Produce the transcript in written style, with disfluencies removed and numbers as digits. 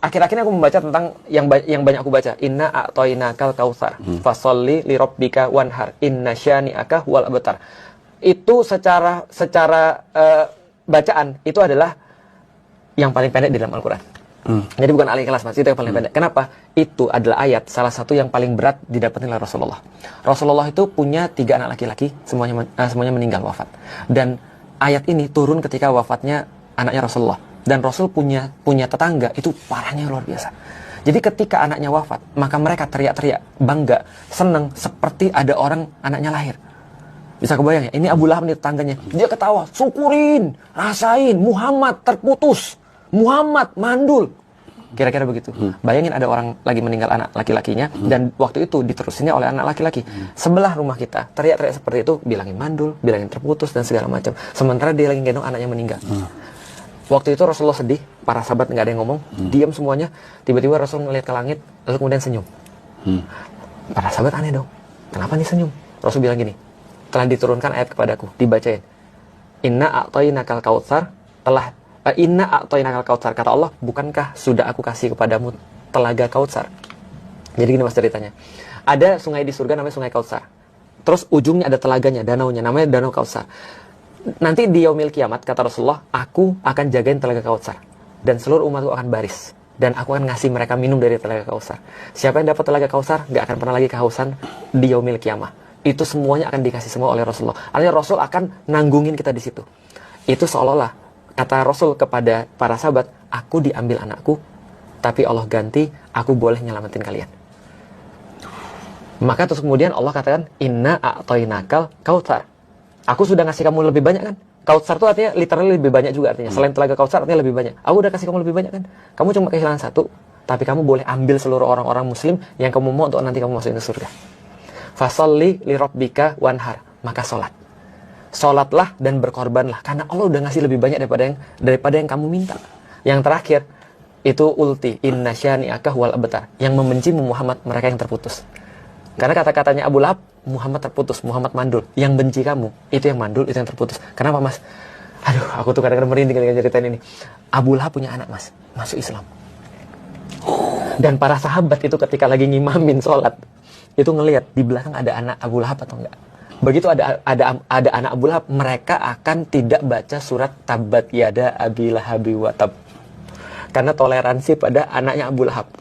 akhir-akhirnya aku membaca tentang yang banyak aku baca. Inna a'toinakal kautsar fasholli lirabbika wanhar inna syani'aka wal abtar. Itu secara bacaan itu adalah yang paling pendek di dalam Al-Quran. Jadi bukan al-Ikhlas, Mas, itu yang paling pendek. Kenapa? Itu adalah ayat salah satu yang paling berat didapatkan oleh Rasulullah. Rasulullah itu punya 3 anak laki-laki, semuanya meninggal wafat. Dan ayat ini turun ketika wafatnya anaknya Rasulullah. Dan Rasul punya tetangga itu parahnya luar biasa. Jadi ketika anaknya wafat, maka mereka teriak-teriak, bangga, senang, seperti ada orang anaknya lahir. Bisa kebayang ya? Ini Abu Lahab nih tetangganya. Dia ketawa, syukurin, rasain, Muhammad terputus, Muhammad mandul. Kira-kira begitu. Bayangin ada orang lagi meninggal anak laki-lakinya, dan waktu itu diterusinnya oleh anak laki-laki. Sebelah rumah kita, teriak-teriak seperti itu, bilangin mandul, bilangin terputus, dan segala macam. Sementara dia lagi gendong anaknya meninggal. Waktu itu Rasulullah sedih, para sahabat nggak ada yang ngomong, diam semuanya. Tiba-tiba Rasul ngeliat ke langit, lalu kemudian senyum. Para sahabat aneh dong, kenapa nih senyum? Rasul bilang gini, telah diturunkan ayat kepadaku, dibacain. Inna a'toinakal kautsar, Inna a'toinakal kautsar, kata Allah, bukankah sudah aku kasih kepadamu telaga Kautsar? Jadi gini Mas ceritanya. Ada sungai di surga namanya Sungai Kautsar. Terus ujungnya ada telaganya, danaunya, namanya Danau Kautsar. Nanti di yaumil kiamat, kata Rasulullah, aku akan jagain telaga Kautsar. Dan seluruh umatku akan baris. Dan aku akan ngasih mereka minum dari telaga Kautsar. Siapa yang dapat telaga Kautsar, gak akan pernah lagi kehausan di yaumil kiamah. Itu semuanya akan dikasih semua oleh Rasulullah. Artinya Rasul akan nanggungin kita di situ. Itu seolah-olah kata Rasul kepada para sahabat, aku diambil anakku, tapi Allah ganti, aku boleh nyelamatin kalian. Maka terus kemudian Allah katakan, Inna a'toinakal kautsar. Aku sudah ngasih kamu lebih banyak kan? Kautsar itu artinya literally lebih banyak juga artinya. Selain telaga Kautsar artinya lebih banyak. Aku udah kasih kamu lebih banyak kan? Kamu cuma kehilangan satu, tapi kamu boleh ambil seluruh orang-orang muslim yang kamu mau untuk nanti kamu masukin ke surga. Fasholli lirabbika wanhar. Maka sholat. Sholatlah dan berkorbanlah. Karena Allah udah ngasih lebih banyak daripada yang kamu minta. Yang terakhir, itu ulti. Inna syani'aka wal abtar. Yang membenci Muhammad, mereka yang terputus. Karena kata-katanya Abu Lahab, Muhammad terputus, Muhammad mandul. Yang benci kamu, itu yang mandul, itu yang terputus. Kenapa Mas? Aduh, aku tuh kadang-kadang merinding ketika ceritain ini. Abu Lahab punya anak Mas, masuk Islam. Dan para sahabat itu ketika lagi ngimamin sholat, itu ngelihat di belakang ada anak Abu Lahab atau enggak. Begitu ada anak Abu Lahab, mereka akan tidak baca surat Tabbat Yada Abi Lahabi wa Tab. Karena toleransi pada anaknya Abu Lahab.